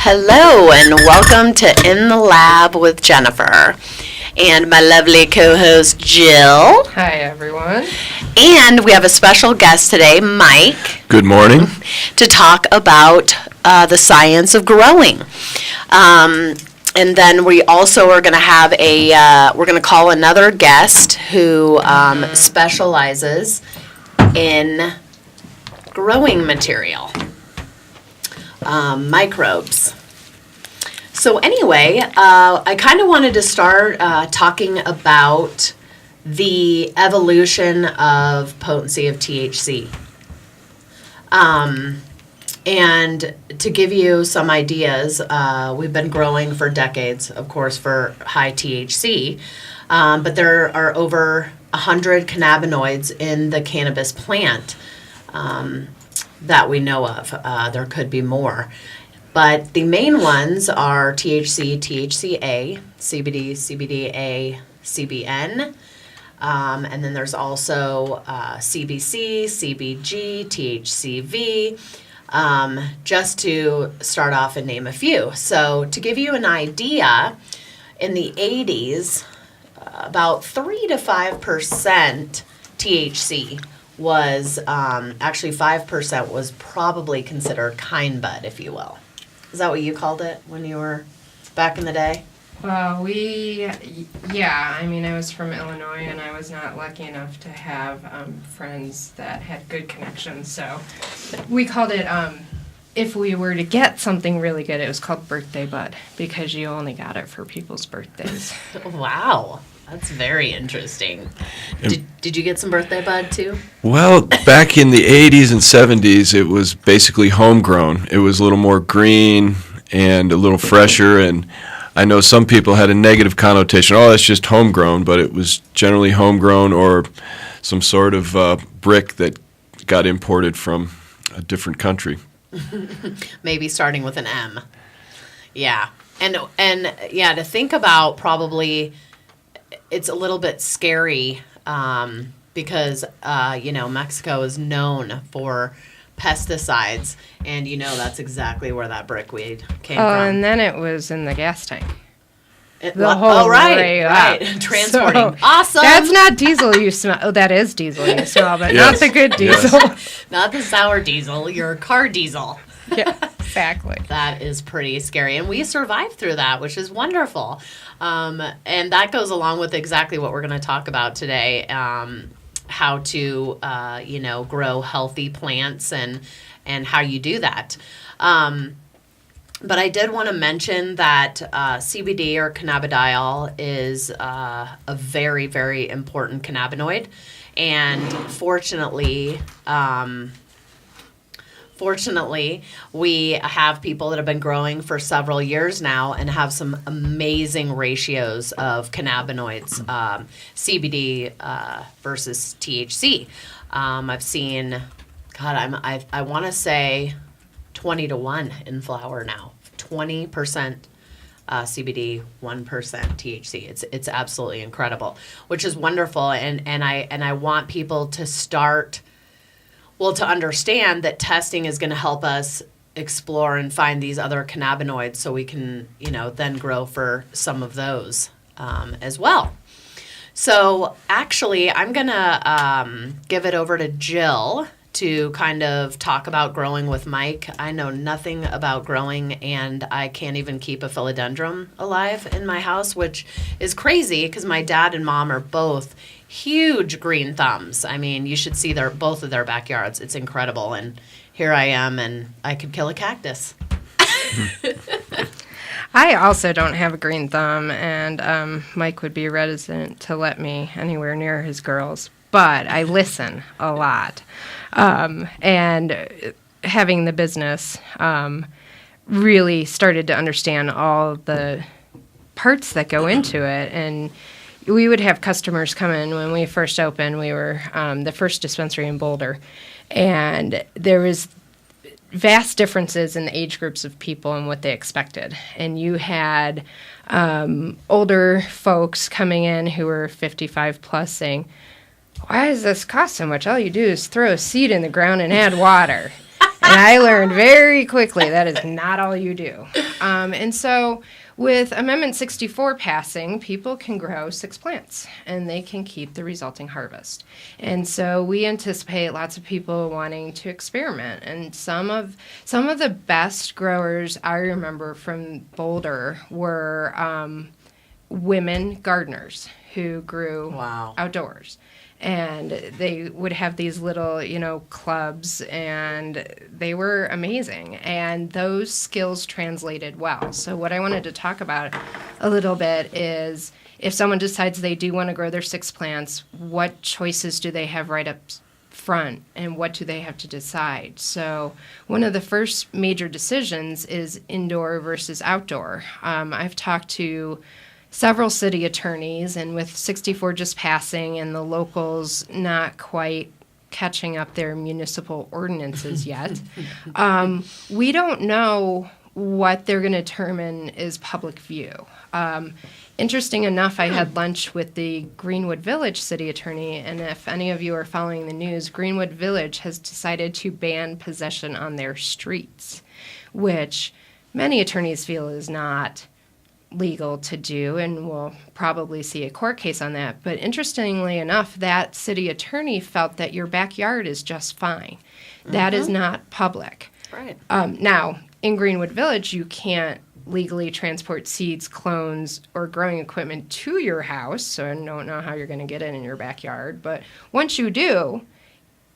Hello and welcome to In the Lab with Jennifer and my lovely co-host Jill. Hi everyone. And we have a special guest today, Mike. Good morning. To talk about the science of growing. And then we also are going to have we're going to call another guest who specializes in growing material. Microbes. So anyway, I kind of wanted to start talking about the evolution of potency of THC. And to give you some ideas, we've been growing for decades, of course, for high THC, but there are over 100 cannabinoids in the cannabis plant that we know of. There could be more. But the main ones are THC, THCA, CBD, CBDA, CBN, and then there's also CBC, CBG, THCV, just to start off and name a few. So to give you an idea, in the 80s, about 3 to 5% THC was, actually 5% was probably considered kind bud, if you will. Is that what you called it when you were back in the day? Well, I was from Illinois and I was not lucky enough to have friends that had good connections, so we called it, if we were to get something really good, it was called birthday bud, because you only got it for people's birthdays. Wow. That's very interesting. Did you get some birthday bud too? Well, back in the 80s and 70s, it was basically homegrown. It was a little more green and a little fresher, and I know some people had a negative connotation. Oh, that's just homegrown, but it was generally homegrown or some sort of brick that got imported from a different country. Maybe starting with an M. Yeah. And yeah, to think about, probably it's a little bit scary because, Mexico is known for pesticides, and that's exactly where that brickweed came from. Oh, and then it was in the gas tank. Right. Transporting. So, awesome. That's not diesel you smell. Oh, that is diesel you smell, but Yes. not the good diesel. Not the sour diesel, your car diesel. Yeah, exactly. That is pretty scary. And we survived through that, which is wonderful. And that goes along with exactly what we're going to talk about today, how to, grow healthy plants and how you do that. But I did want to mention that CBD, or cannabidiol, is a very, very important cannabinoid. And fortunately, we have people that have been growing for several years now and have some amazing ratios of cannabinoids, CBD versus THC. I've seen, I want to say 20 to 1 in flower now. 20% CBD, 1% THC. It's absolutely incredible, which is wonderful. And I want people to start. Well, to understand that testing is going to help us explore and find these other cannabinoids so we can, then grow for some of those as well. So actually, I'm going to give it over to Jill to kind of talk about growing with Mike. I know nothing about growing, and I can't even keep a philodendron alive in my house, which is crazy because my dad and mom are both huge green thumbs. I mean, you should see both of their backyards. It's incredible. And here I am, and I could kill a cactus. I also don't have a green thumb, and Mike would be reticent to let me anywhere near his girls. But I listen a lot. And having the business really started to understand all the parts that go into it. And we would have customers come in when we first opened. We were the first dispensary in Boulder. And there was vast differences in the age groups of people and what they expected. And you had older folks coming in who were 55 plus saying, "Why does this cost so much? All you do is throw a seed in the ground and add water." And I learned very quickly that is not all you do. And so with Amendment 64 passing, people can grow 6 plants and they can keep the resulting harvest. And so we anticipate lots of people wanting to experiment. And some of the best growers I remember from Boulder were women gardeners who grew outdoors. And they would have these little, clubs, and they were amazing. And those skills translated well. So what I wanted to talk about a little bit is if someone decides they do want to grow their 6 plants, what choices do they have right up front, and what do they have to decide? So one of the first major decisions is indoor versus outdoor. I've talked to several city attorneys, and with 64 just passing and the locals not quite catching up their municipal ordinances yet, we don't know what they're going to determine is public view. Interesting enough, I had lunch with the Greenwood Village city attorney, and if any of you are following the news, Greenwood Village has decided to ban possession on their streets, which many attorneys feel is not legal to do, and we'll probably see a court case on that. But interestingly enough, that city attorney felt that your backyard is just fine. That is not public. Right. Now, in Greenwood Village, you can't legally transport seeds, clones, or growing equipment to your house, so I don't know how you're going to get it in your backyard. But once you do,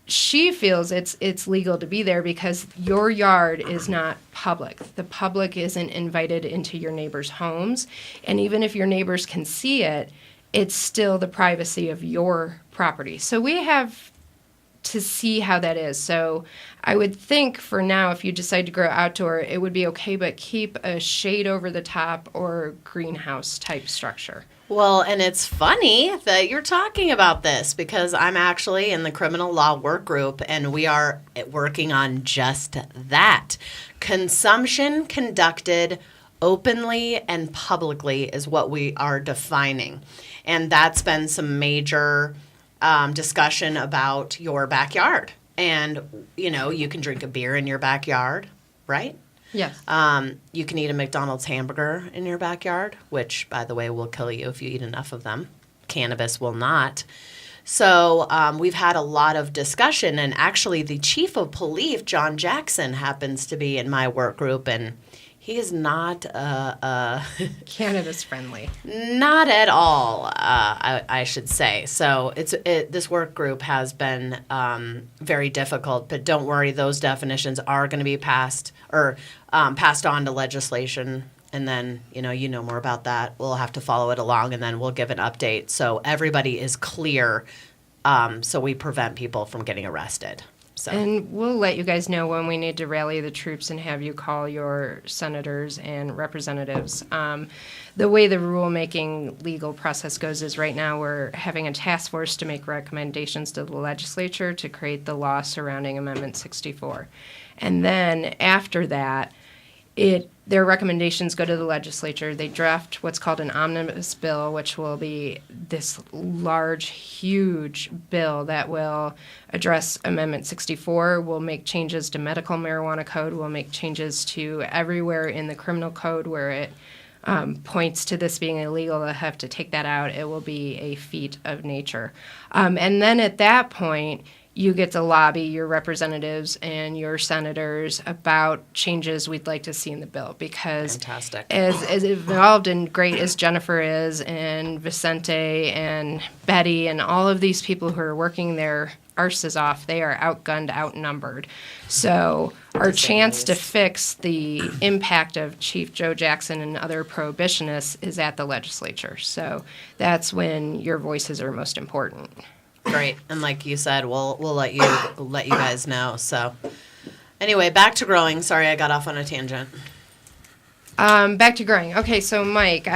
she feels it's legal to be there because your yard is not public. The public isn't invited into your neighbors' homes. And even if your neighbors can see it, it's still the privacy of your property. So we have to see how that is. So I would think for now, if you decide to grow outdoor, it would be okay, but keep a shade over the top or greenhouse type structure. Well, and it's funny that you're talking about this because I'm actually in the criminal law work group, and we are working on just that. Consumption conducted openly and publicly is what we are defining. And that's been some major discussion about your backyard. And, you can drink a beer in your backyard, right? Yes. You can eat a McDonald's hamburger in your backyard, which, by the way, will kill you if you eat enough of them. Cannabis will not. So we've had a lot of discussion, and actually the chief of police, John Jackson, happens to be in my work group, and he is not cannabis friendly. Not at all, I should say. So this work group has been very difficult, but don't worry, those definitions are going to be passed on to legislation, and then you know more about that. We'll have to follow it along, and then we'll give an update so everybody is clear, so we prevent people from getting arrested. So. And we'll let you guys know when we need to rally the troops and have you call your senators and representatives. The way the rulemaking legal process goes is right now we're having a task force to make recommendations to the legislature to create the law surrounding Amendment 64. And then after that, their recommendations go to the legislature. They draft what's called an omnibus bill, which will be this large, huge bill that will address Amendment 64, will make changes to medical marijuana code, will make changes to everywhere in the criminal code where it points to this being illegal. They'll have to take that out. It will be a feat of nature. And then at that point, you get to lobby your representatives and your senators about changes we'd like to see in the bill, because Fantastic. As involved and great as Jennifer is, and Vicente and Betty and all of these people who are working their arses off, they are outgunned, outnumbered. So our chance to fix the impact of Chief Joe Jackson and other prohibitionists is at the legislature. So that's when your voices are most important. Great, and like you said, we'll let you guys know. So, anyway, back to growing. Sorry, I got off on a tangent. Back to growing. Okay, so Mike,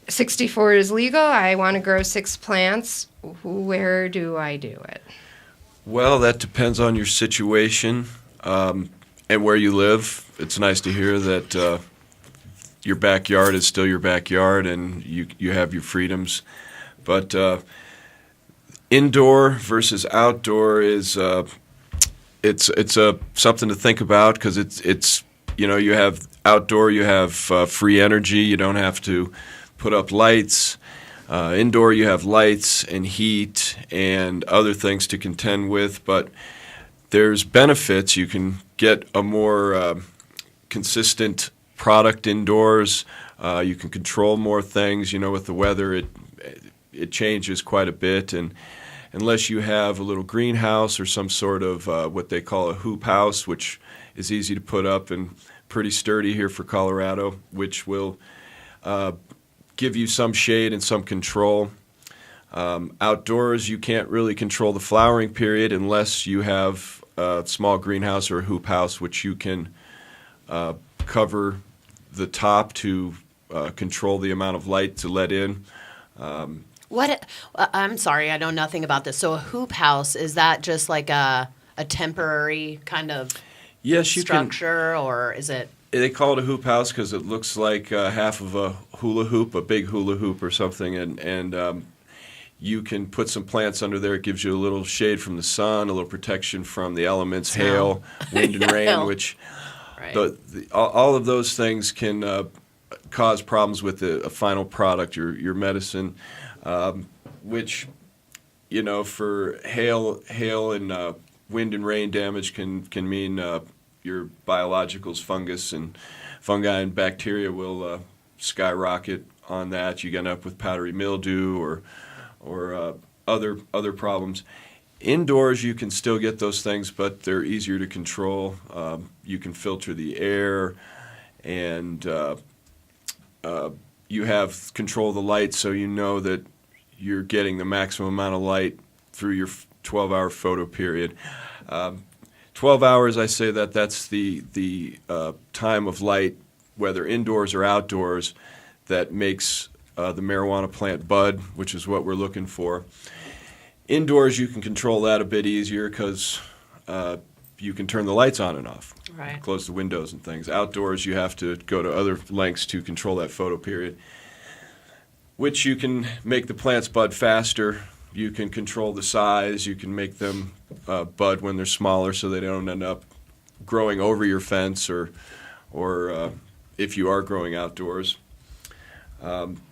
64 is legal. I want to grow 6 plants. Where do I do it? Well, that depends on your situation and where you live. It's nice to hear that your backyard is still your backyard and you have your freedoms, but. Indoor versus outdoor is it's something to think about because it's you have outdoor, you have free energy. You don't have to put up lights. Indoor, you have lights and heat and other things to contend with, but there's benefits. You can get a more consistent product indoors. You can control more things. With the weather, it changes quite a bit, and unless you have a little greenhouse or some sort of what they call a hoop house, which is easy to put up and pretty sturdy here for Colorado, which will give you some shade and some control. Outdoors, you can't really control the flowering period unless you have a small greenhouse or a hoop house, which you can cover the top to control the amount of light to let in. I'm sorry, I know nothing about this. So a hoop house, is that just like a temporary kind of structure, or is it? They call it a hoop house because it looks like half of a hula hoop, a big hula hoop or something, and you can put some plants under there. It gives you a little shade from the sun, a little protection from the elements, hail, wind and rain, which right. all of those things can cause problems with a final product, your medicine, which, for hail and wind and rain damage can mean your biologicals, fungus and fungi and bacteria will skyrocket on that. You get up with powdery mildew or other problems. Indoors, you can still get those things, but they're easier to control. You can filter the air, and you have control of the light, so you know that you're getting the maximum amount of light through your 12-hour photo period. 12 hours, I say that's the time of light, whether indoors or outdoors, that makes the marijuana plant bud, which is what we're looking for. Indoors, you can control that a bit easier because you can turn the lights on and off, right. Close the windows and things. Outdoors, you have to go to other lengths to control that photo period, which you can make the plants bud faster. You can control the size. You can make them bud when they're smaller so they don't end up growing over your fence or if you are growing outdoors.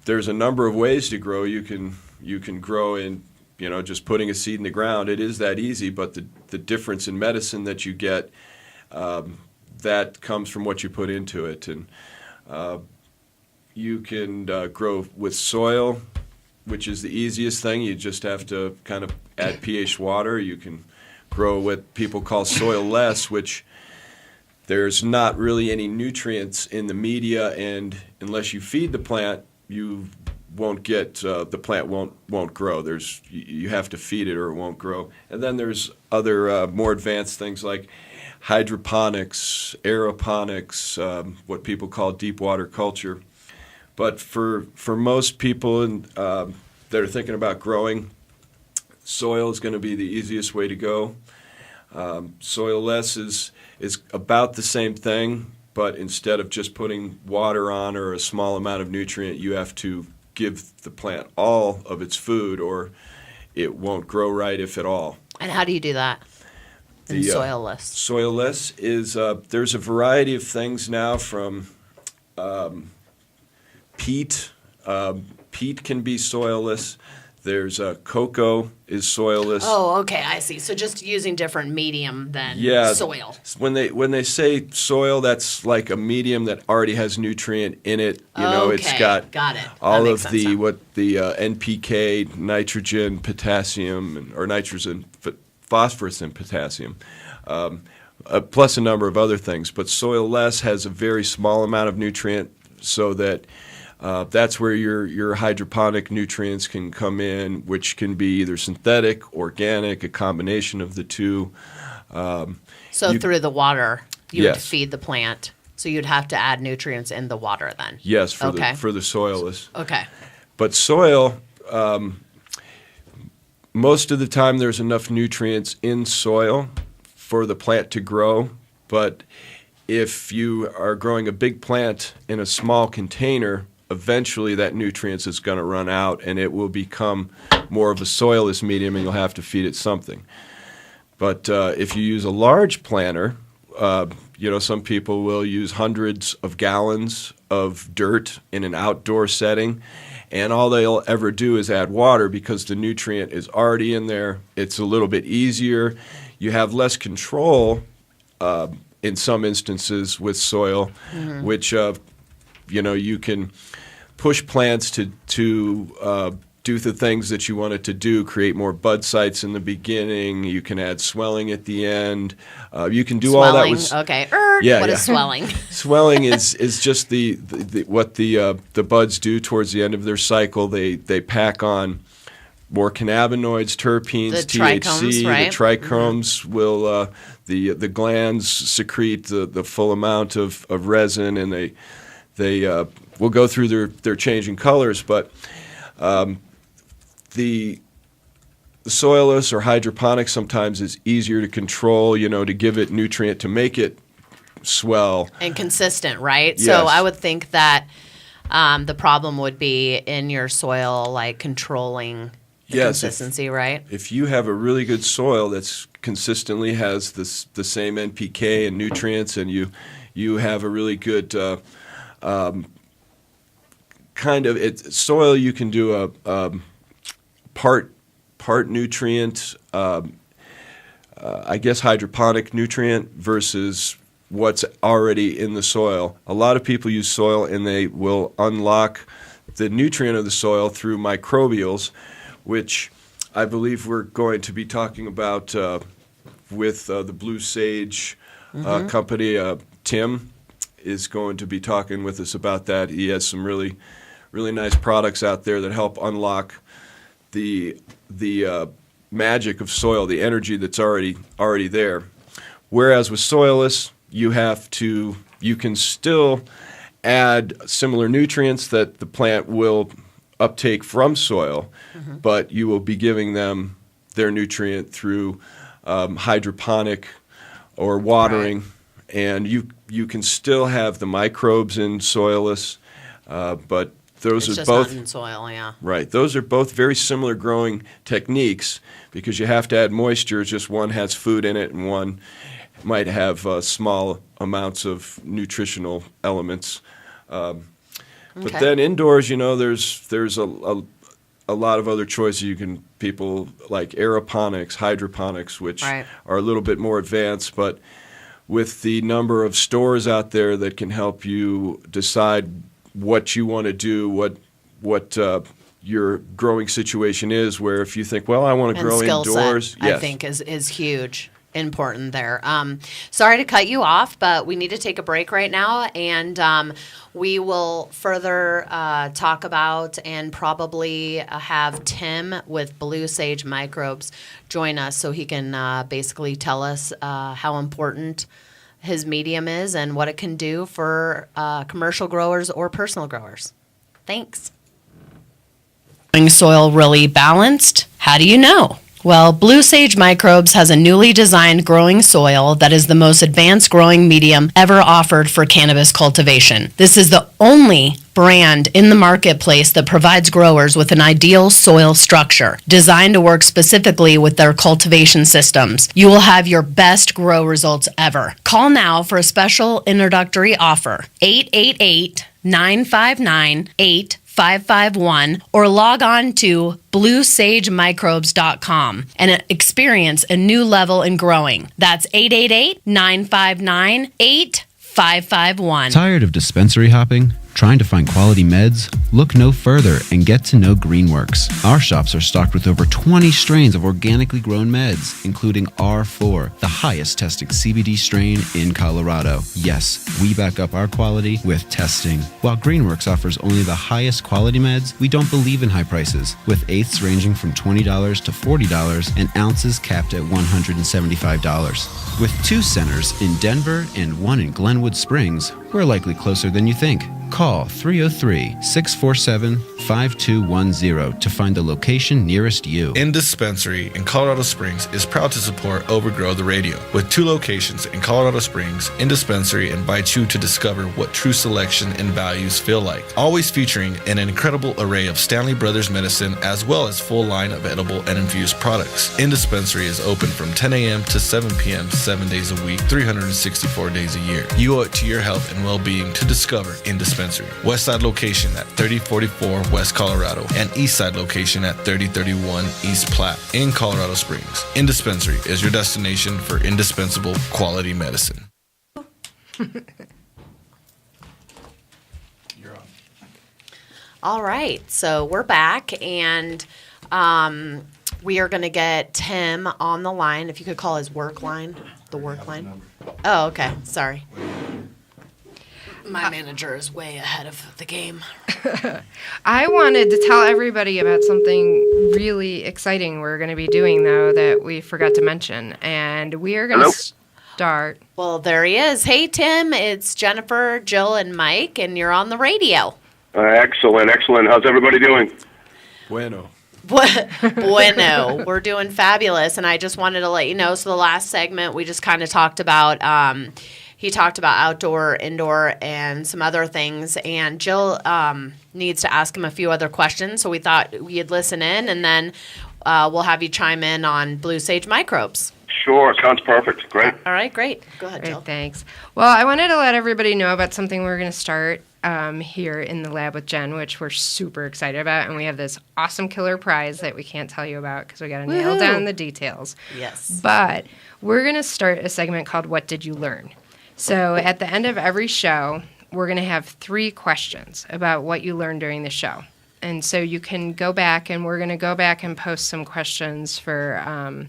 There's a number of ways to grow. You can grow in just putting a seed in the ground. It is that easy, but the difference in medicine that you get, that comes from what you put into it. And you can grow with soil, which is the easiest thing. You just have to kind of add pH water. You can grow what people call soil-less, which there's not really any nutrients in the media, and unless you feed the plant, you won't get the plant won't grow. You have to feed it or it won't grow. And then there's other more advanced things like hydroponics, aeroponics, what people call deep water culture. But for most people that are thinking about growing, soil is going to be the easiest way to go. Soil-less is about the same thing, but instead of just putting water on or a small amount of nutrient, you have to give the plant all of its food or it won't grow right, if at all. And how do you do that in soil-less? Soil-less is, there's a variety of things now from peat. Peat can be soil-less. There's cocoa is soilless. Oh, okay, I see. So just using different medium than soil. When they say soil, that's like a medium that already has nutrient in it. It's got it. all of the NPK, nitrogen, potassium, or nitrogen, phosphorus, and potassium, plus a number of other things. But soil-less has a very small amount of nutrient, so that that's where your hydroponic nutrients can come in, which can be either synthetic, organic, a combination of the two. Through the water, you would feed the plant. So you'd have to add nutrients in the water then. Yes, for the soilless. Okay. But soil, most of the time there's enough nutrients in soil for the plant to grow. But if you are growing a big plant in a small container, eventually that nutrients is going to run out and it will become more of a soilless medium and you'll have to feed it something. But if you use a large planter, some people will use hundreds of gallons of dirt in an outdoor setting, and all they'll ever do is add water because the nutrient is already in there. It's a little bit easier. You have less control in some instances with soil, which you can push plants to do the things that you want it to do, create more bud sites in the beginning. You can add swelling at the end. You can do all that with Okay. What is swelling? Swelling is just the what the buds do towards the end of their cycle. They pack on more cannabinoids, terpenes, The THC. trichomes, right? The trichomes will the glands secrete the full amount of resin, and they will go through their changing colors, but the soilless or hydroponic sometimes is easier to control, to give it nutrient to make it swell. And consistent, right? Yes. So I would think that the problem would be in your soil, like controlling the consistency, right? If you have a really good soil that's consistently has the same NPK and nutrients, and you have a really good soil, you can do a part nutrient, I guess hydroponic nutrient versus what's already in the soil. A lot of people use soil and they will unlock the nutrient of the soil through microbials, which I believe we're going to be talking about with the Blue Sage company. Tim is going to be talking with us about that. He has some really, really nice products out there that help unlock the magic of soil, the energy that's already there. Whereas with soilless, you can still add similar nutrients that the plant will uptake from soil, but you will be giving them their nutrient through hydroponic or watering, and you can still have the microbes in soilless, but those It's are just both not in soil, yeah. right. Those are both very similar growing techniques because you have to add moisture. Just one has food in it, and one might have small amounts of nutritional elements. But then indoors, there's a lot of other choices. People like aeroponics, hydroponics, which are a little bit more advanced, but with the number of stores out there that can help you decide what you want to do, what your growing situation is, where if you think, well, I want to grow indoors. Set, I think is huge, important there. Sorry to cut you off, but we need to take a break right now, and we will further talk about and probably have Tim with Blue Sage Microbes join us so he can basically tell us how important his medium is and what it can do for commercial growers or personal growers. Thanks. Soil really balanced? How do you know? Well, Blue Sage Microbes has a newly designed growing soil that is the most advanced growing medium ever offered for cannabis cultivation. This is the only brand in the marketplace that provides growers with an ideal soil structure designed to work specifically with their cultivation systems. You will have your best grow results ever. Call now for a special introductory offer, 888-959-8551, or log on to bluesagemicrobes.com and experience a new level in growing. That's 888-959-8551. Tired of dispensary hopping? Trying to find quality meds? Look no further and get to know Greenworks. Our shops are stocked with over 20 strains of organically grown meds, including R4, the highest tested CBD strain in Colorado. Yes, we back up our quality with testing. While Greenworks offers only the highest quality meds, we don't believe in high prices, with eighths ranging from $20 to $40 and ounces capped at $175. With 2 centers in Denver and 1 in Glenwood Springs, We're likely closer than you think. Call 303-647-5210 to find the location nearest you. In Dispensary in Colorado Springs is proud to support Overgrow the Radio. With 2 locations in Colorado Springs, In Dispensary invites you to discover what true selection and values feel like. Always featuring an incredible array of Stanley Brothers medicine as well as full line of edible and infused products. In Dispensary is open from 10 a.m. to 7 p.m. 7 days a week, 364 days a year. You owe it to your health and well-being to discover In Dispensary. Westside location at 3044 West Colorado and Eastside location at 3031 East Platte in Colorado Springs. In Dispensary is your destination for indispensable quality medicine. You're on. All right, so we're back, and we are going to get Tim on the line. If you could call his work line, the work line. Oh, okay. Sorry. My manager is way ahead of the game. I wanted to tell everybody about something really exciting we're going to be doing, though, that we forgot to mention. And we are going to start. Well, there he is. Hey, Tim. It's Jennifer, Jill, and Mike, and you're on the radio. Excellent. How's everybody doing? Bueno. Bueno. We're doing fabulous. And I just wanted to let you know, so the last segment, we just kind of talked about... he talked about outdoor, indoor, and some other things. And Jill needs to ask him a few other questions. So we thought you'd listen in, and then we'll have you chime in on Blue Sage Microbes. Sure. Sounds perfect. Great. All right, great. Go ahead, Jill. Great, thanks. Well, I wanted to let everybody know about something we're going to start here in the Lab with Jen, which we're super excited about. And we have this awesome killer prize that we can't tell you about because we got to nail down the details. Yes. But we're going to start a segment called What Did You Learn? So at the end of every show, we're going to have 3 questions about what you learned during the show. And so you can go back, and we're going to go back and post some questions for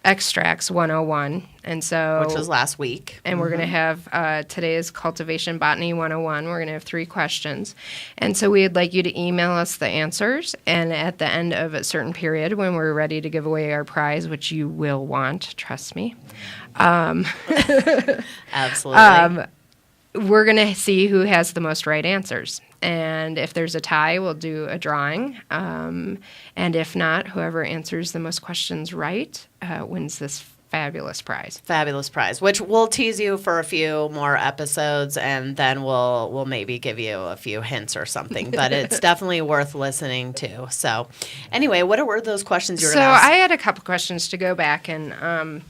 Extracts 101. And so, which was last week. And we're going to have today's Cultivation Botany 101. We're going to have 3 questions. And so we'd like you to email us the answers. And at the end of a certain period, when we're ready to give away our prize, which you will want, trust me. Absolutely. We're going to see who has the most right answers. And if there's a tie, we'll do a drawing. And if not, whoever answers the most questions right wins this fabulous prize. Fabulous prize, which we'll tease you for a few more episodes, and then we'll maybe give you a few hints or something. But it's definitely worth listening to. So anyway, what were those questions you were going to ask? So I had a couple questions to go back, and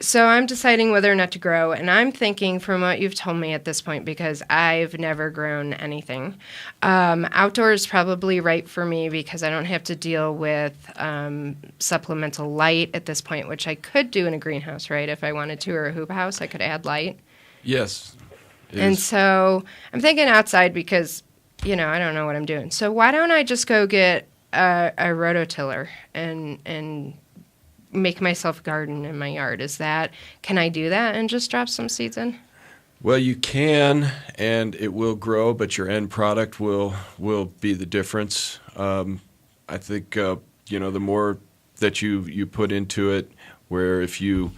so I'm deciding whether or not to grow, and I'm thinking from what you've told me at this point, because I've never grown anything, outdoor is probably right for me because I don't have to deal with supplemental light at this point, which I could do in a greenhouse, right? If I wanted to, or a hoop house, I could add light. Yes. And so I'm thinking outside because, I don't know what I'm doing. So why don't I just go get a rototiller and make myself a garden in my yard? Can I do that and just drop some seeds in? Well, you can, and it will grow, but your end product will be the difference. I think the more that you put into it, where if you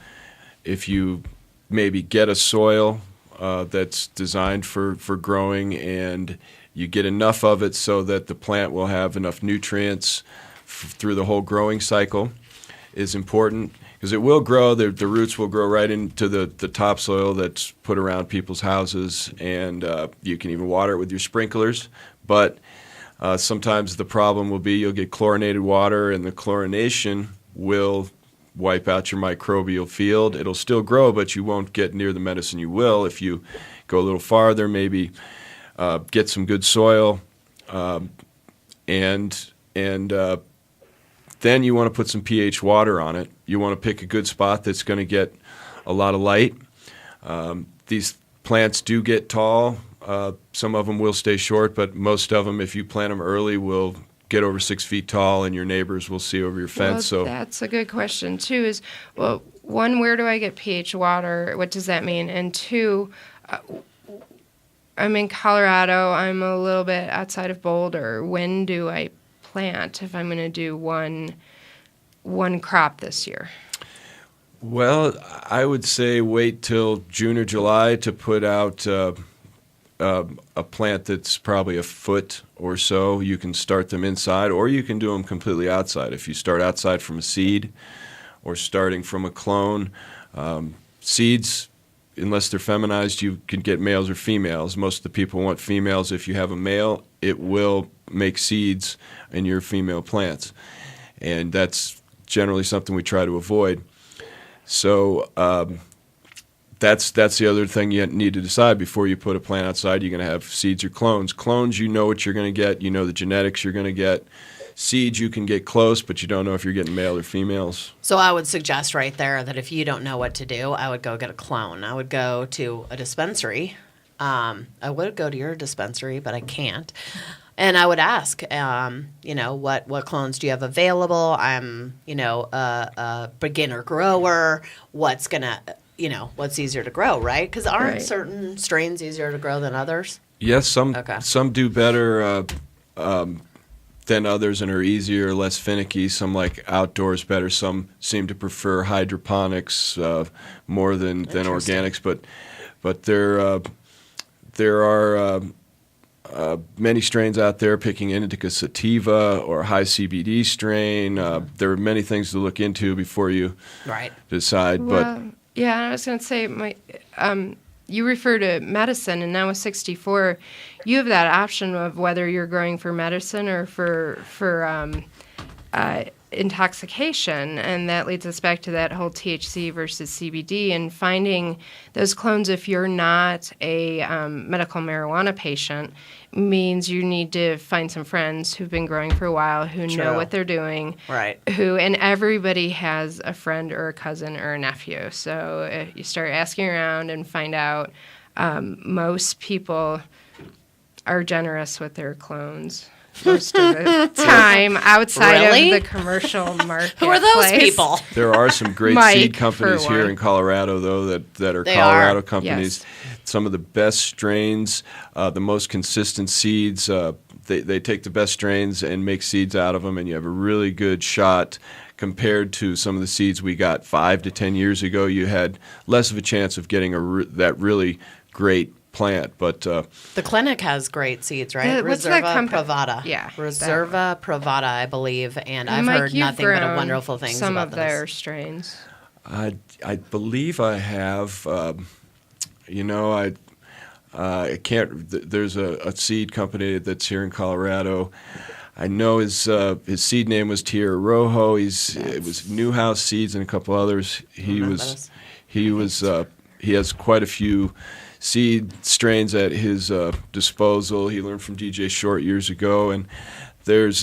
maybe get a soil that's designed for growing, and you get enough of it so that the plant will have enough nutrients through the whole growing cycle, is important, because it will grow. The roots will grow right into the topsoil that's put around people's houses, and you can even water it with your sprinklers. But sometimes the problem will be you'll get chlorinated water, and the chlorination will wipe out your microbial field. It'll still grow, but you won't get near the medicine you will if you go a little farther, maybe get some good soil, and then you want to put some pH water on it. You want to pick a good spot that's going to get a lot of light. These plants do get tall. Some of them will stay short, but most of them, if you plant them early, will get over 6 feet tall, and your neighbors will see over your fence. Well, so that's a good question, too, is, well, 1, where do I get pH water? What does that mean? And 2, I'm in Colorado. I'm a little bit outside of Boulder. When do I plant if I'm going to do one crop this year? Well, I would say wait till June or July to put out a plant that's probably a foot or so. You can start them inside, or you can do them completely outside. If you start outside from a seed or starting from a clone, seeds, unless they're feminized, you can get males or females. Most of the people want females. If you have a male, it will make seeds in your female plants, and that's generally something we try to avoid. So that's the other thing you need to decide before you put a plant outside. You're going to have seeds or clones. Clones, you know what you're going to get. You know the genetics you're going to get. Seeds, you can get close, but you don't know if you're getting male or females. So I would suggest right there that if you don't know what to do, I would go get a clone. I would go to a dispensary. I would go to your dispensary, but I can't. And I would ask, what clones do you have available? I'm, a beginner grower. What's easier to grow, right? Because aren't certain strains easier to grow than others? Yes, some do better than others and are easier, less finicky. Some like outdoors better. Some seem to prefer hydroponics more than organics. But there are many strains out there. Picking indica sativa or high CBD strain. There are many things to look into before you decide. Well, yeah, I was going to say, you refer to medicine, and now with 64, you have that option of whether you're growing for medicine or for intoxication, and that leads us back to that whole THC versus CBD and finding those clones. If you're not a medical marijuana patient, means you need to find some friends who've been growing for a while, who know what they're doing, right? And everybody has a friend or a cousin or a nephew. So you start asking around and find out. Most people are generous with their clones most of the time outside of the commercial market. Who are those people? There are some great seed companies here in Colorado, though, that are Colorado companies. Yes. Some of the best strains, the most consistent seeds. They take the best strains and make seeds out of them, and you have a really good shot. Compared to some of the seeds we got 5 to 10 years ago, you had less of a chance of getting that really great plant. But the clinic has great seeds, right? What's that Pravada. Yeah, Reserva Pravada, I believe, and I've heard nothing but wonderful things some about of their strains. I believe I have. I can't. There's a seed company that's here in Colorado. I know his seed name was Tierra Rojo. It was Newhouse Seeds and a couple others. He has quite a few seed strains at his disposal. He learned from DJ Short years ago, and there's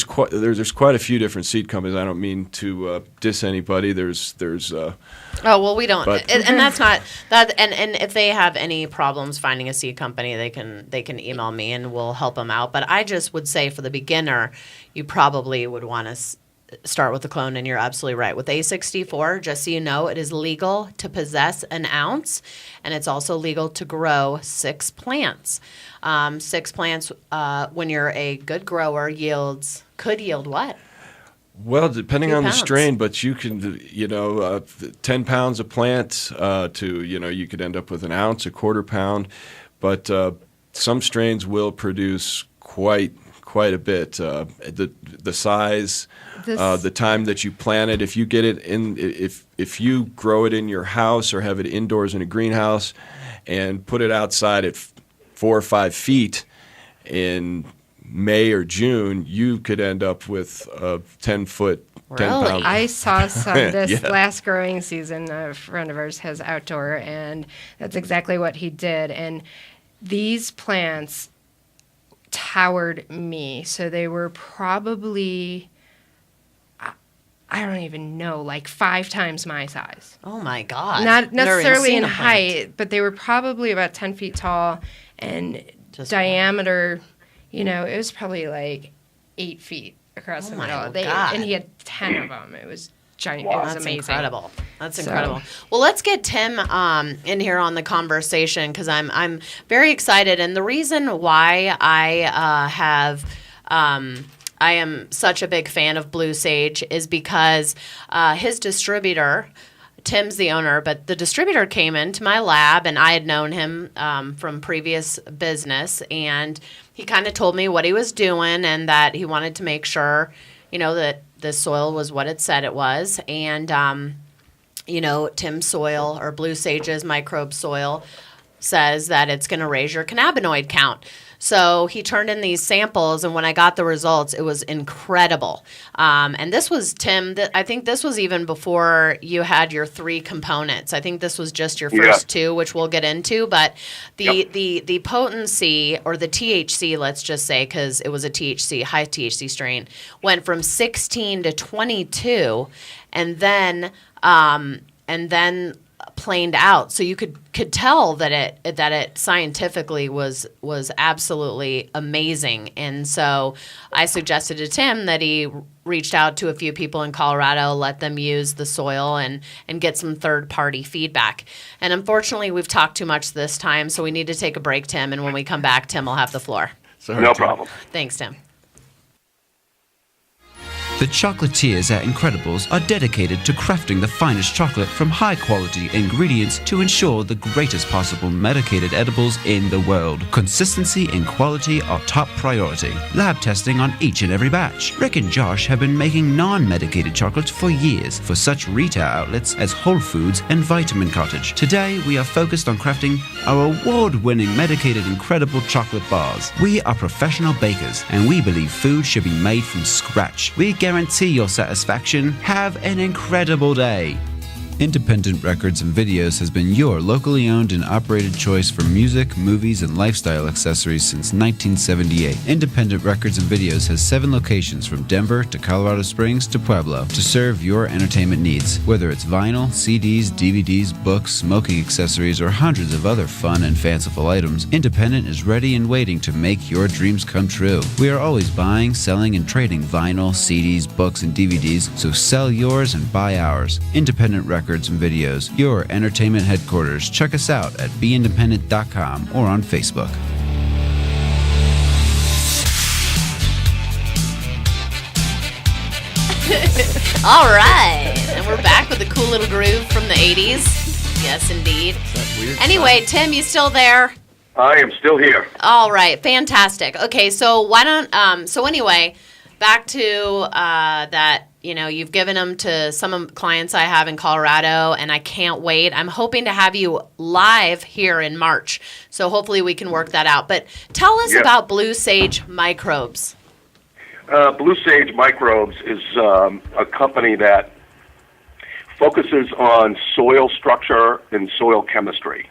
quite a few different seed companies. I don't mean to diss anybody. There's we don't, and that's not that. And if they have any problems finding a seed company, they can email me and we'll help them out. But I just would say for the beginner, you probably would want to start with the clone, and you're absolutely right. With A64, just so you know, it is legal to possess an ounce, and it's also legal to grow 6 plants. 6 plants, when you're a good grower, could yield what? Well, depending on the pounds. strain, but you can, 10 pounds a plant you could end up with an ounce, a quarter pound, but some strains will produce quite a bit. The size, the time that you plant it. If you get it in, if you grow it in your house or have it indoors in a greenhouse, and put it outside at 4 or 5 feet in May or June, you could end up with a 10-foot, 10-pound. I saw some this last growing season. A friend of ours has outdoor, and that's exactly what he did. And these plants towered me. So they were probably, I don't even know, like 5 times my size. Oh my God. Not necessarily in height, but they were probably about 10 feet tall, and diameter, it was probably like 8 feet across the middle. And he had 10 of them. It was giant. Wow, it was amazing. Incredible. That's incredible. Well, let's get Tim in here on the conversation, because I'm very excited. And the reason why I have I am such a big fan of Blue Sage is because his distributor, Tim's the owner, but the distributor came into my lab, and I had known him from previous business, and he kind of told me what he was doing and that he wanted to make sure, that the soil was what it said it was. And, Tim's soil, or Blue Sage's microbe soil, says that it's going to raise your cannabinoid count. So he turned in these samples, and when I got the results, it was incredible. And this was, Tim, I think this was even before you had your 3 components. I think this was just your first 2, which we'll get into. But the potency, or the THC, let's just say, because it was a high THC strain, went from 16 to 22, and then planed out, so you could tell that it scientifically was absolutely amazing. And so I suggested to Tim that he reached out to a few people in Colorado, let them use the soil and get some third-party feedback. And unfortunately, we've talked too much this time, so we need to take a break, Tim, and when we come back, Tim will have the floor. Sorry, No Tim. problem. Thanks, Tim. The chocolatiers at Incredibles are dedicated to crafting the finest chocolate from high-quality ingredients to ensure the greatest possible medicated edibles in the world. Consistency and quality are top priority. Lab testing on each and every batch. Rick and Josh have been making non-medicated chocolates for years for such retail outlets as Whole Foods and Vitamin Cottage. Today, we are focused on crafting our award-winning medicated Incredible chocolate bars. We are professional bakers, and we believe food should be made from scratch. We guarantee your satisfaction. Have an incredible day. Independent Records and Videos has been your locally owned and operated choice for music, movies, and lifestyle accessories since 1978. Independent Records and Videos has 7 locations from Denver to Colorado Springs to Pueblo to serve your entertainment needs. Whether it's vinyl, CDs, DVDs, books, smoking accessories, or hundreds of other fun and fanciful items, Independent is ready and waiting to make your dreams come true. We are always buying, selling, and trading vinyl, CDs, books, and DVDs, so sell yours and buy ours. Independent Records and Videos, your entertainment headquarters. Check us out at beindependent.com or on Facebook. All right, and we're back with a cool little groove from the 80s. Yes, indeed. Anyway, Tim, you still there? I am still here. All right, fantastic. Okay, so why don't, so anyway, back to that, you've given them to some clients I have in Colorado, and I can't wait. I'm hoping to have you live here in March, so hopefully we can work that out. But tell us about Blue Sage Microbes. Blue Sage Microbes is a company that focuses on soil structure and soil chemistry.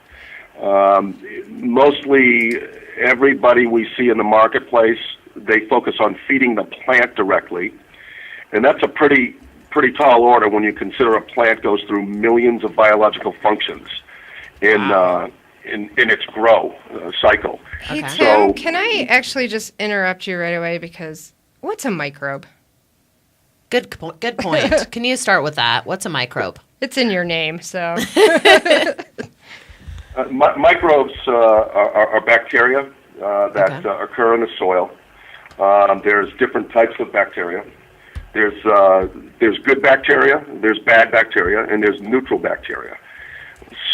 Mostly everybody we see in the marketplace, they focus on feeding the plant directly, and that's a pretty tall order when you consider a plant goes through millions of biological functions in its grow cycle. Hey, Okay. Tim, So- can I actually just interrupt you right away? Because what's a microbe? Good point. Can you start with that? What's a microbe? It's in your name, so. Microbes are bacteria that occur in the soil. There's different types of bacteria. There's good bacteria, there's bad bacteria, and there's neutral bacteria.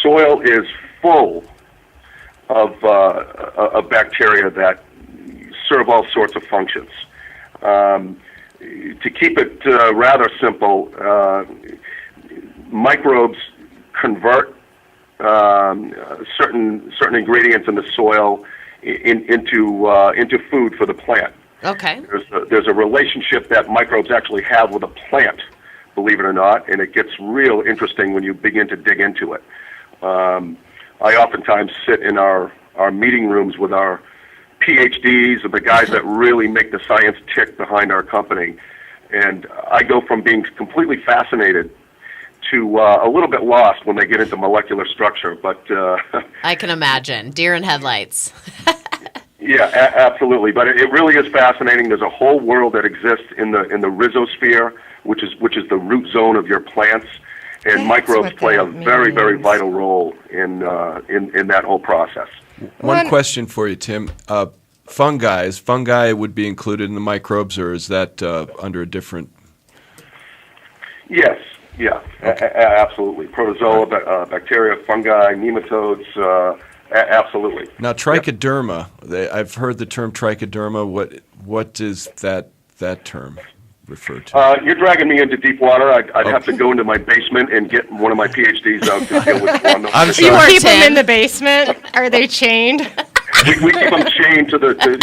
Soil is full of bacteria that serve all sorts of functions. To keep it rather simple, microbes convert certain ingredients in the soil into food for the plant. Okay. There's a relationship that microbes actually have with a plant, believe it or not, and it gets real interesting when you begin to dig into it. I oftentimes sit in our meeting rooms with our PhDs and the guys that really make the science tick behind our company, and I go from being completely fascinated to a little bit lost when they get into molecular structure. But I can imagine. Deer in headlights. yeah, absolutely. But it really is fascinating. There's a whole world that exists in the rhizosphere, which is the root zone of your plants, and That's microbes what play a that very, very means. vital role in that whole process. One One- question for you, Tim. fungi would be included in the microbes, or is that under a different? Yes, yeah, absolutely. Protozoa, bacteria, fungi, nematodes, absolutely. Now, trichoderma. I've heard the term trichoderma. What is that term refer to? You're dragging me into deep water. I'd have to go into my basement and get one of my PhDs out to deal with one. I'm You sorry. keep them in the basement? Are they chained? We keep them chained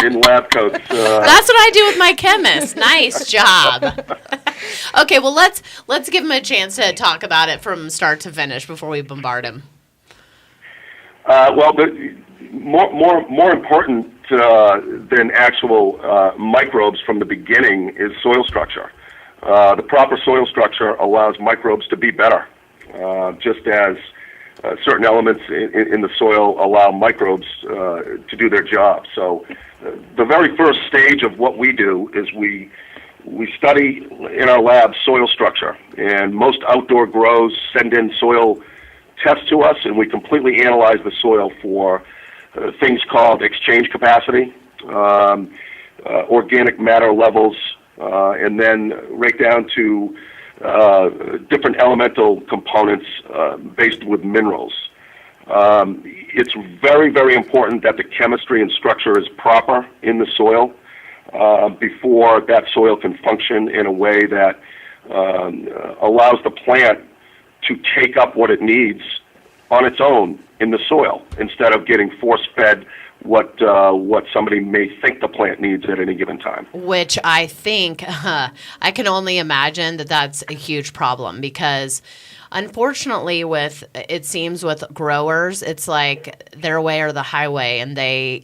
in lab coats. That's what I do with my chemist. Nice job. Okay, well let's give him a chance to talk about it from start to finish before we bombard him. Well, the more important than actual microbes from the beginning is soil structure. The proper soil structure allows microbes to be better, just as certain elements in the soil allow microbes to do their job. So the very first stage of what we do is we study in our lab soil structure, and most outdoor grows send in soil tests to us, and we completely analyze the soil for things called exchange capacity, organic matter levels, and then right down to different elemental components based with minerals. It's very, very important that the chemistry and structure is proper in the soil before that soil can function in a way that allows the plant to take up what it needs on its own in the soil instead of getting force-fed what somebody may think the plant needs at any given time. Which I think, I can only imagine that that's a huge problem because unfortunately it seems with growers, it's like their way or the highway, and they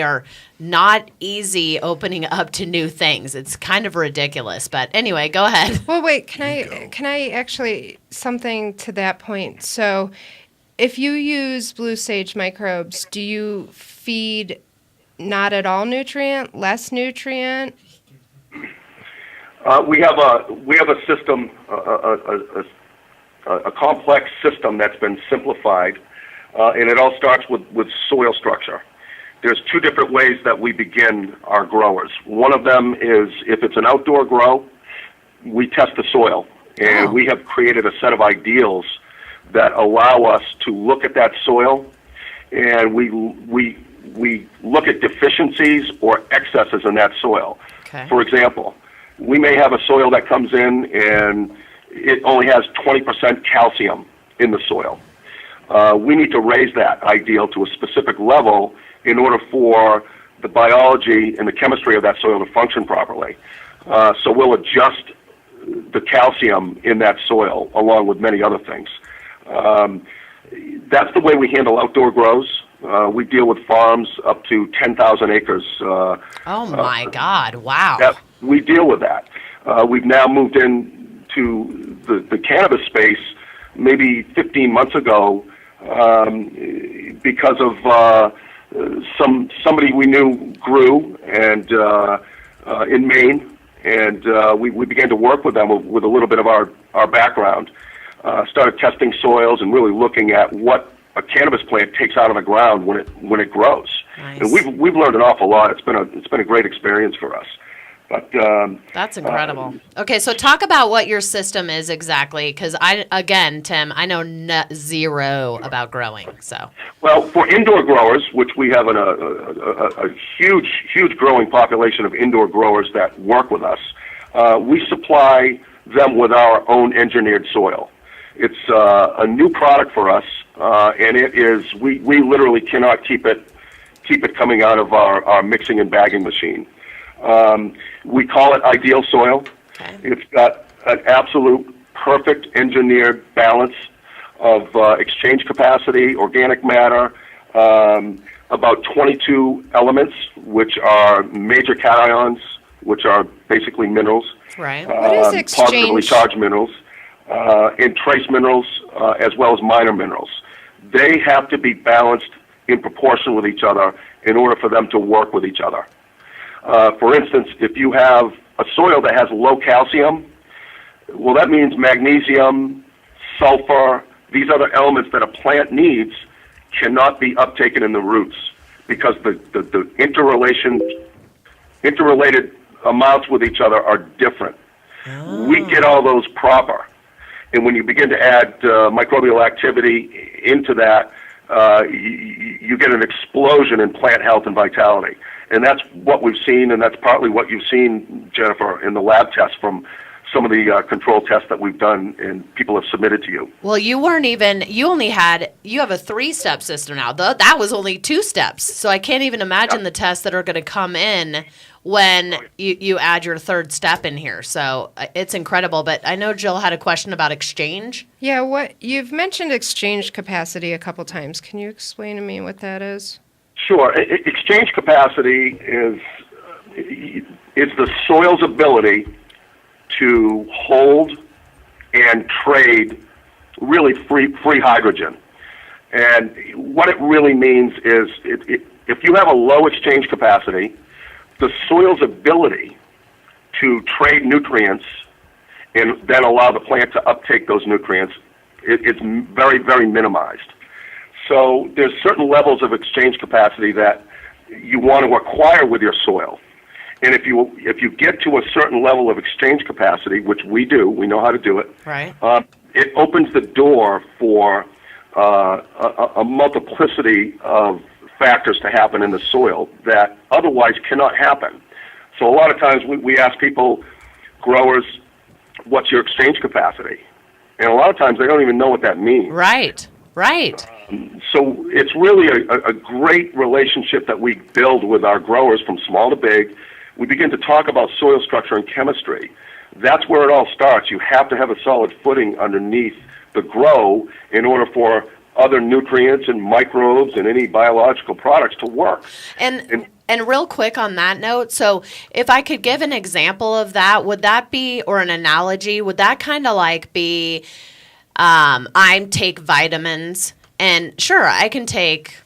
are not easy opening up to new things. It's kind of ridiculous, but anyway, go ahead. Well, wait, can I actually, something to that point. So if you use Blue Sage Microbes, do you feed not at all nutrient, less nutrient? We have a system, a complex system that's been simplified, and it all starts with soil structure. There's two different ways that we begin our growers. One of them is if it's an outdoor grow, we test the soil, and we have created a set of ideals that allow us to look at that soil, and we look at deficiencies or excesses in that soil. Okay. For example, we may have a soil that comes in and it only has 20% calcium in the soil. We need to raise that ideal to a specific level in order for the biology and the chemistry of that soil to function properly. So we'll adjust the calcium in that soil along with many other things. That's the way we handle outdoor grows. We deal with farms up to 10,000 acres. Oh my God! Wow. That, we deal with that. We've now moved into the cannabis space maybe 15 months ago because of somebody we knew grew and in Maine, and we began to work with them with a little bit of our background. Started testing soils and really looking at what a cannabis plant takes out of the ground when it grows. Nice. And we've learned an awful lot. It's been a great experience for us. But that's incredible. Okay, so talk about what your system is exactly, because Tim, I know zero about growing. So well, for indoor growers, which we have a huge growing population of indoor growers that work with us, we supply them with our own engineered soil. It's a new product for us, and it is we literally cannot keep it coming out of our mixing and bagging machine. We call it ideal soil. Okay. It's got an absolute perfect engineered balance of exchange capacity, organic matter, about 22 elements, which are major cations, which are basically minerals. right. What is exchange? Positively charged minerals, and trace minerals, as well as minor minerals. They have to be balanced in proportion with each other in order for them to work with each other. For instance, if you have a soil that has low calcium, well, that means magnesium, sulfur, these other elements that a plant needs cannot be uptaken in the roots because the interrelated amounts with each other are different. We get all those proper. And when you begin to add microbial activity into that, you get an explosion in plant health and vitality. And that's what we've seen, and that's partly what you've seen, Jennifer, in the lab tests from some of the control tests that we've done and people have submitted to you. Well, you have a 3-step system now. That was only 2 steps. So I can't even imagine the tests that are going to come in when you add your 3rd step in here. So it's incredible. But I know Jill had a question about exchange. Yeah, you've mentioned exchange capacity a couple times. Can you explain to me what that is? Sure. Exchange capacity is the soil's ability to hold and trade really free hydrogen. And what it really means is if you have a low exchange capacity, the soil's ability to trade nutrients and then allow the plant to uptake those nutrients, it's very, very minimized. So there's certain levels of exchange capacity that you want to acquire with your soil. And if you get to a certain level of exchange capacity, which we do, we know how to do it, right? It opens the door for a multiplicity of factors to happen in the soil that otherwise cannot happen. So a lot of times we ask people, growers, what's your exchange capacity? And a lot of times they don't even know what that means. Right. So it's really a great relationship that we build with our growers from small to big. We begin to talk about soil structure and chemistry. That's where it all starts. You have to have a solid footing underneath the grow in order for other nutrients and microbes and any biological products to work. And real quick on that note, so if I could give an example of that, would that be, or an analogy, would that kind of like be, I take vitamins, and sure, I can take,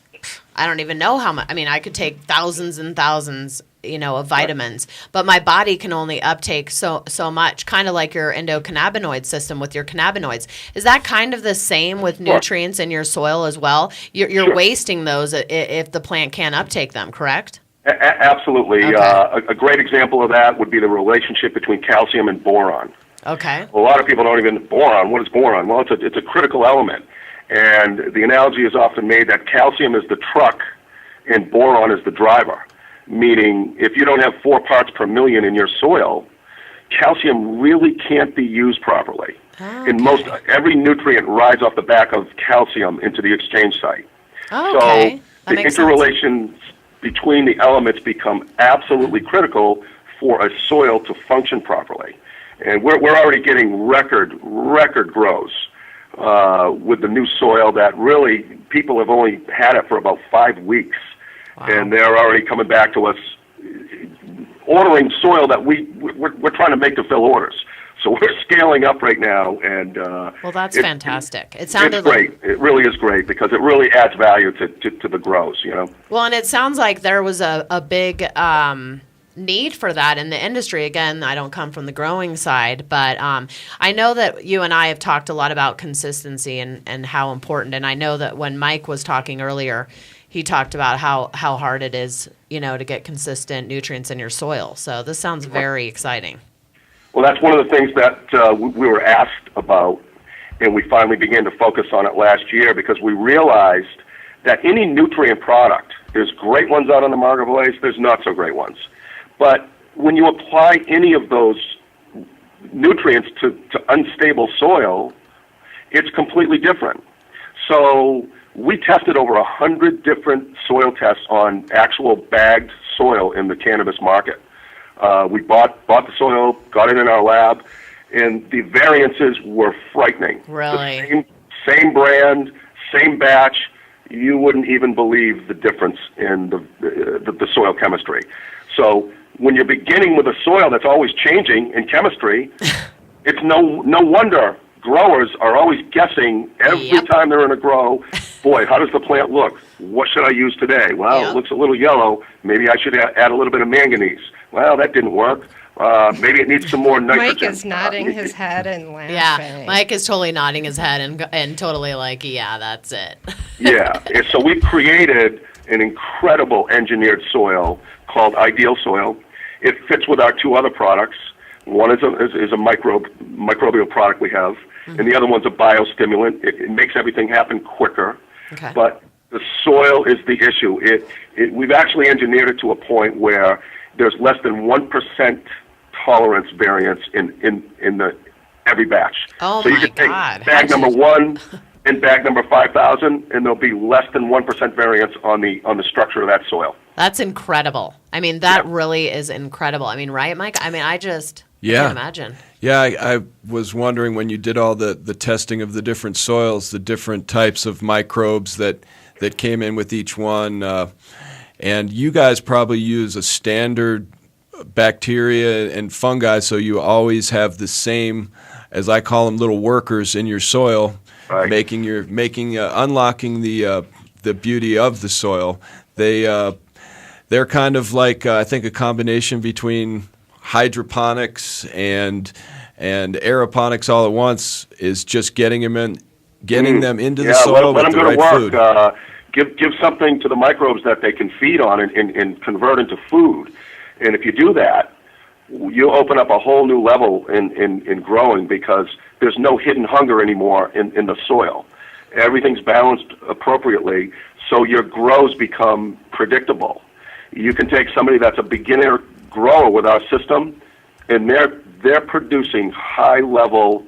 I don't even know how much, I mean, I could take thousands and thousands, of vitamins, but my body can only uptake so much, kind of like your endocannabinoid system with your cannabinoids. Is that kind of the same with nutrients in your soil as well? You're wasting those if the plant can't uptake them, correct? Absolutely. Okay. A great example of that would be the relationship between calcium and boron. Okay. A lot of people don't even, boron, what is boron? Well, it's a critical element. And the analogy is often made that calcium is the truck and boron is the driver. Meaning, if you don't have 4 parts per million in your soil, calcium really can't be used properly. Okay. And every nutrient rides off the back of calcium into the exchange site. Okay. So the interrelations between the elements become absolutely critical for a soil to function properly. And we're already getting record grows with the new soil that really people have only had it for about 5 weeks. Wow. And they're already coming back to us ordering soil that we're trying to make to fill orders. So we're scaling up right now, and well, that's fantastic. It sounded it's great. It really is great because it really adds value to the grows. Well, and it sounds like there was a big need for that in the industry. Again, I don't come from the growing side, but I know that you and I have talked a lot about consistency and how important. And I know that when Mike was talking earlier, he talked about how hard it is, to get consistent nutrients in your soil. So this sounds very exciting. Well, that's one of the things that we were asked about, and we finally began to focus on it last year because we realized that any nutrient product, there's great ones out on the marketplace, there's not so great ones. But when you apply any of those nutrients to unstable soil, it's completely different. So we tested over 100 different soil tests on actual bagged soil in the cannabis market. We bought the soil, got it in our lab, and the variances were frightening. Really? The same brand, same batch. You wouldn't even believe the difference in the soil chemistry. So when you're beginning with a soil that's always changing in chemistry, it's no wonder growers are always guessing every time they're in a grow, boy, how does the plant look? What should I use today? Well, it looks a little yellow. Maybe I should add a little bit of manganese. Well, that didn't work. Maybe it needs some more nitrogen. Mike is nodding his head and laughing. Yeah, Mike is totally nodding his head and totally like, yeah, that's it. Yeah, and so we've created an incredible engineered soil called Ideal Soil. It fits with our two other products. One is a microbial product we have, and the other one's a biostimulant. It makes everything happen quicker, but the soil is the issue. We've actually engineered it to a point where there's less than 1% tolerance variance in every batch. Oh, so you my can take God. bag number 1 and bag number 5,000, and there'll be less than 1% variance on the structure of that soil. That's incredible. I mean, that really is incredible. I mean, right, Mike? I mean, I can't imagine. Yeah, I was wondering when you did all the testing of the different soils, the different types of microbes that came in with each one, and you guys probably use a standard bacteria and fungi, so you always have the same, as I call them, little workers in your soil, right. unlocking the beauty of the soil. They're kind of like I think a combination between hydroponics and aeroponics all at once is just getting them into the soil with the right food. Give something to the microbes that they can feed on and convert into food. And if you do that, you'll open up a whole new level in growing, because there's no hidden hunger anymore in the soil. Everything's balanced appropriately, so your grows become predictable. You can take somebody that's a beginner grower with our system, and they're producing high-level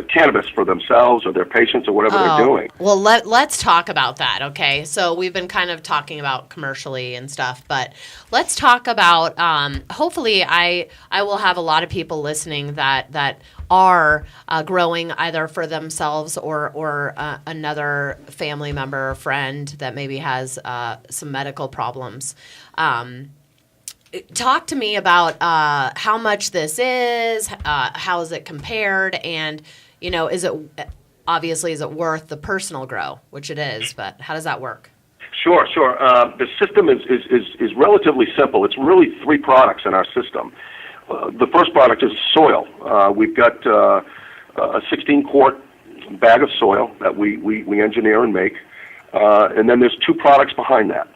cannabis for themselves or their patients or whatever they're doing. Well, let's talk about that, okay? So we've been kind of talking about commercially and stuff, but let's talk about, hopefully I will have a lot of people listening that are growing either for themselves or another family member or friend that maybe has some medical problems. Talk to me about how much this is, how is it compared, and is it worth the personal grow, which it is, but how does that work? Sure. The system is relatively simple. It's really 3 products in our system. The first product is soil. We've got a 16-quart bag of soil that we engineer and make, and then there's 2 products behind that.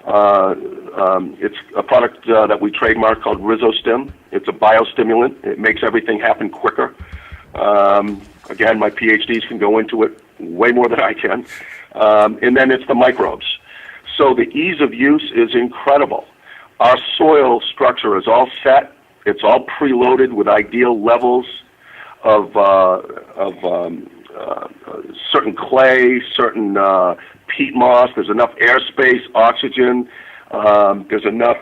It's a product that we trademark called RhizoStim. It's a biostimulant. It makes everything happen quicker. Again, my PhDs can go into it way more than I can. And then it's the microbes. So the ease of use is incredible. Our soil structure is all set. It's all preloaded with ideal levels of certain clay, certain peat moss. There's enough airspace, oxygen. There's enough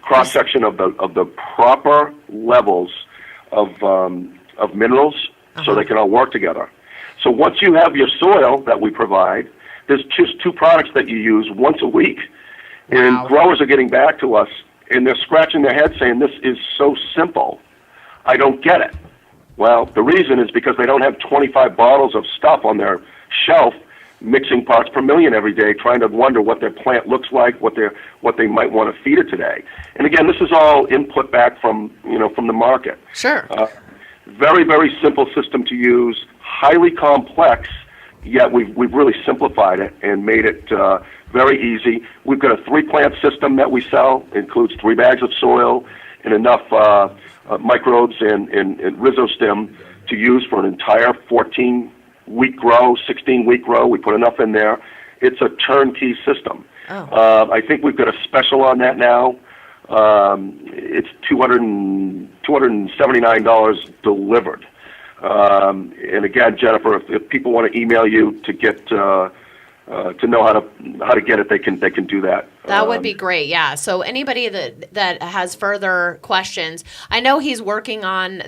cross section of the proper levels of minerals, so they can all work together. So once you have your soil that we provide, there's just 2 products that you use once a week, and growers are getting back to us, and they're scratching their head saying, "This is so simple. I don't get it." Well, the reason is because they don't have 25 bottles of stuff on their shelf mixing parts per million every day, trying to wonder what their plant looks like, what they might want to feed it today. And again, this is all input back from the market. Sure. Very, very simple system to use, highly complex, yet we've really simplified it and made it very easy. We've got a 3-plant system that we sell. It includes 3 bags of soil and enough microbes and RhizoStim to use for an entire 14-week grow, 16-week grow. We put enough in there. It's a turnkey system. I think we've got a special on that now. It's $279 delivered. And again, Jennifer, if people want to email you to get to know how to get it, they can do that. That would be great. Yeah. So anybody that has further questions, I know they're working on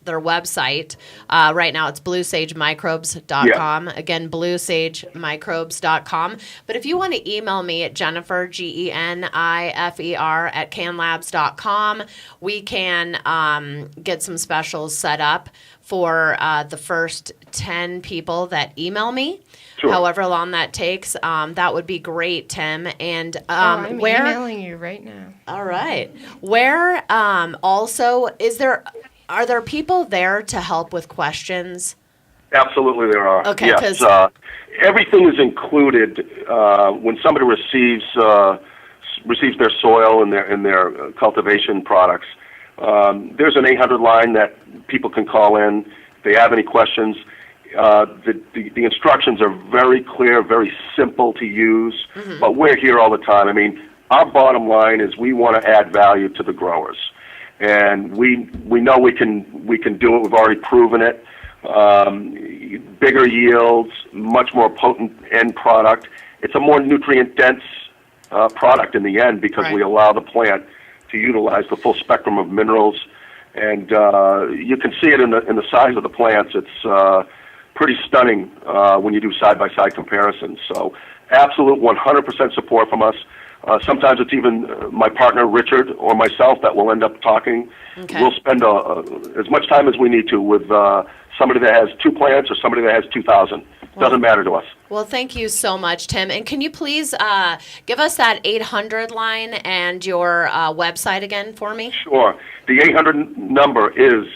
their website right now. It's bluesagemicrobes.com. Yeah. Again, bluesagemicrobes.com. But if you want to email me at Genifer, Genifer at canlabs.com, we can get some specials set up for the first 10 people that email me. Sure. However long that takes, that would be great, Tim. And I'm emailing you right now. All right. Where also are there people there to help with questions? Absolutely, there are. Okay, yes, 'cause- everything is included when somebody receives their soil and their cultivation products. There's an 800 line that people can call in if they have any questions. The instructions are very clear, very simple to use, but we're here all the time. I mean, our bottom line is we want to add value to the growers, and we know we can do it. We've already proven it. Bigger yields, much more potent end product. It's a more nutrient dense product in the end because we allow the plant to utilize the full spectrum of minerals, and you can see it in the size of the plants. It's pretty stunning when you do side-by-side comparisons. So absolute 100% support from us. Sometimes it's even my partner Richard or myself that will end up talking. Okay. We'll spend as much time as we need to with somebody that has 2 plants or somebody that has 2,000. Doesn't matter to us. Well, thank you so much, Tim. And can you please give us that 800 line and your website again for me? Sure. The 800 number is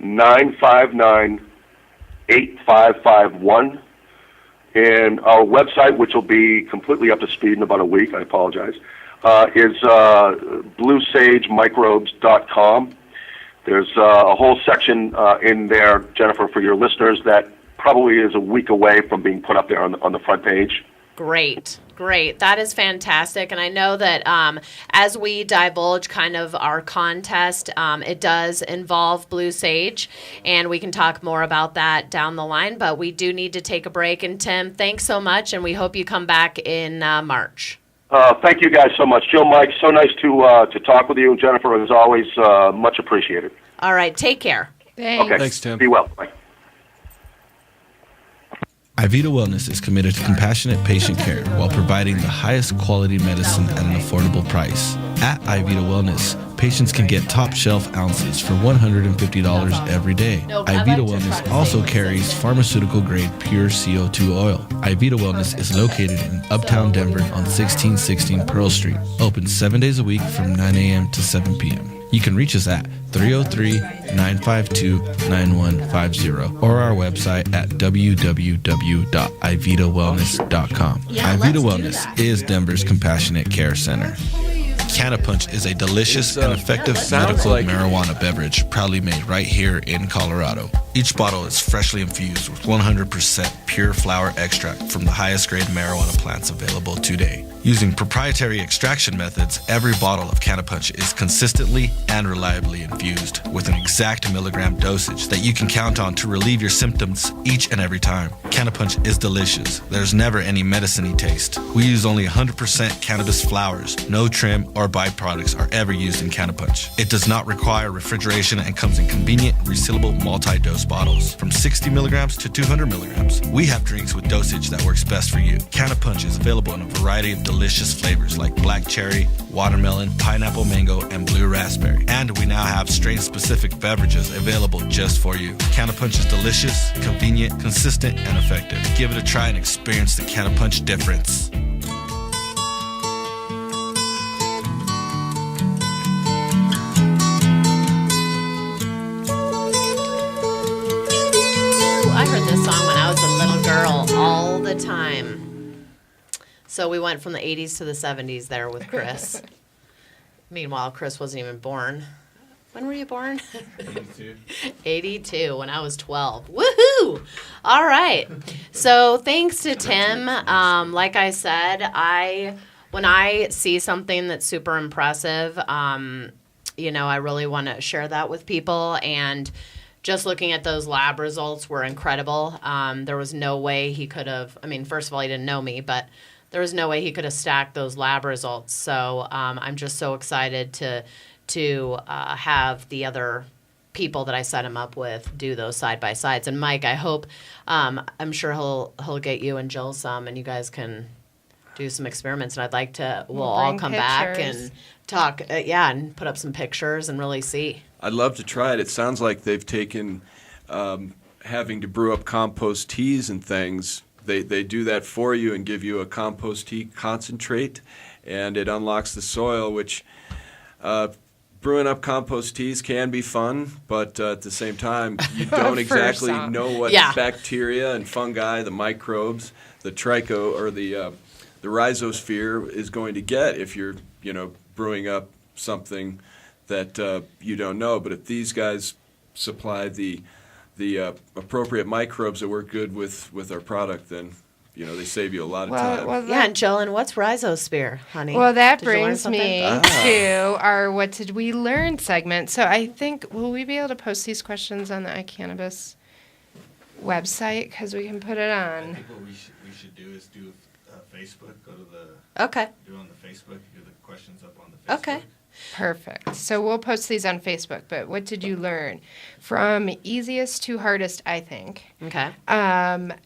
888-959-8551. And our website, which will be completely up to speed in about a week, I apologize, is bluesagemicrobes.com. There's a whole section in there, Jennifer, for your listeners that probably is a week away from being put up there on the front page. Great. That is fantastic. And I know that as we divulge kind of our contest, it does involve Blue Sage, and we can talk more about that down the line. But we do need to take a break. And Tim, thanks so much, and we hope you come back in March. Thank you guys so much. Joe, Mike, so nice to talk with you. And Jennifer, as always, much appreciated. All right, take care. Thanks. Okay. Thanks, Tim. Be well. Bye. iVita Wellness is committed to compassionate patient care while providing the highest quality medicine at an affordable price. At iVita Wellness, patients can get top shelf ounces for $150 every day. iVita Wellness also carries pharmaceutical grade pure CO2 oil. iVita Wellness is located in Uptown Denver on 1616 Pearl Street, open 7 days a week from 9 a.m. to 7 p.m. You can reach us at 303-952-9150 or our website at www.ivitawellness.com. iVita Wellness is Denver's compassionate care center. Cannapunch is a delicious and effective medical marijuana beverage proudly made right here in Colorado. Each bottle is freshly infused with 100% pure flower extract from the highest grade marijuana plants available today. Using proprietary extraction methods, every bottle of Cannapunch is consistently and reliably infused with an exact milligram dosage that you can count on to relieve your symptoms each and every time. Cannapunch is delicious. There's never any medicine-y taste. We use only 100% cannabis flowers. No trim or byproducts are ever used in Cannapunch. It does not require refrigeration and comes in convenient, resealable multi-dose bottles from 60 milligrams to 200 milligrams. We have drinks with dosage that works best for you. Cannapunch is available in a variety of delicious flavors like black cherry, watermelon, pineapple mango, and blue raspberry. And we now have strain-specific beverages available just for you. Cannapunch is delicious, convenient, consistent, and effective. Give it a try and experience the Cannapunch difference. I heard this song when I was a little girl all the time. So we went from the 80s to the 70s there with Chris. Meanwhile, Chris wasn't even born. When were you born? 82. 82, when I was 12. Woohoo! All right. So thanks to Tim. Like I said, when I see something that's super impressive, I really want to share that with people. And just looking at those lab results were incredible. There was no way he could have, first of all, he didn't know me, but there was no way he could have stacked those lab results. So I'm just so excited to have the other people that I set him up with do those side by sides. And Mike, I hope, I'm sure he'll get you and Jill some, and you guys can do some experiments. And I'd like to, we'll all come back and talk, and put up some pictures and really see. I'd love to try it. It sounds like they've taken having to brew up compost teas and things. They do that for you and give you a compost tea concentrate, and it unlocks the soil, which brewing up compost teas can be fun, but at the same time, you don't exactly some. know what Yeah. bacteria and fungi, the microbes, the tricho or the rhizosphere is going to get if you're brewing up something that you don't know. But if these guys supply the appropriate microbes that work good with our product, then they save you a lot of time. Yeah, and Jill, and what's rhizosphere, honey? Well, that Did you learn brings something? me to our What Did We Learn segment. So I think, will we be able to post these questions on the iCannabis website? Because we can put it I on. think what we should do is do Facebook. Go to the Okay. do on the Facebook. Do the questions up on the Facebook. Okay. Perfect. So we'll post these on Facebook. But what did you learn? From easiest to hardest, I think. Okay.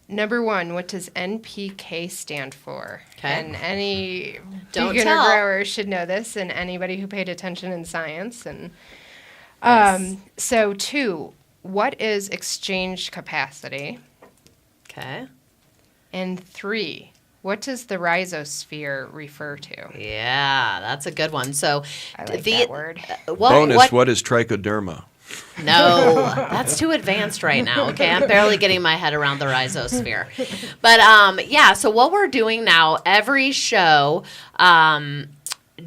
Number one, what does NPK stand for? Okay. And any Don't beginner tell. grower should know this, and anybody who paid attention in science. And so two, what is exchange capacity? Okay. And three, what does the rhizosphere refer to? Yeah, that's a good one. So, I like that word. Bonus, what is trichoderma? No, that's too advanced right now. Okay, I'm barely getting my head around the rhizosphere. But yeah, so what we're doing now, every show,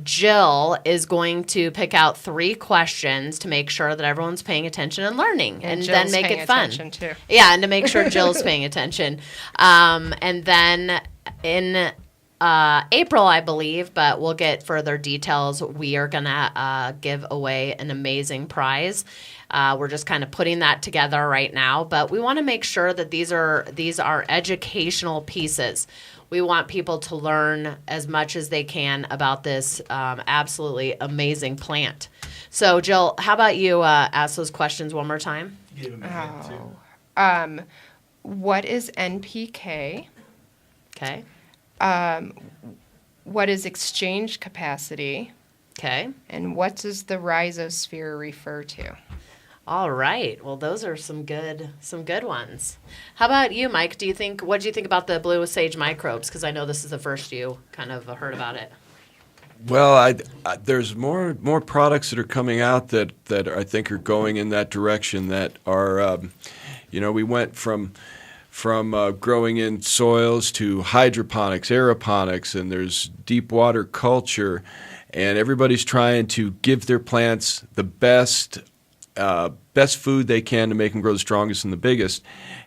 Jill is going to pick out 3 questions to make sure that everyone's paying attention and learning, and then Jill's make paying it fun. attention, too. Yeah, and to make sure Jill's paying attention. And then in April, I believe, but we'll get further details. We are going to give away an amazing prize. We're just kind of putting that together right now, but we want to make sure that these are educational pieces. We want people to learn as much as they can about this absolutely amazing plant. So, Jill, how about you ask those questions one more time? Give him a hint too. What is NPK? Okay. What is exchange capacity? Okay. And what does the rhizosphere refer to? All right. Well, those are some good ones. How about you, Mike? What do you think about the Blue Sage Microbes? Because I know this is the first you kind of heard about it. Well, there's more products that are coming out that I think are going in that direction. That are, we went from growing in soils to hydroponics, aeroponics, and there's deep water culture, and everybody's trying to give their plants the best food they can to make them grow the strongest and the biggest.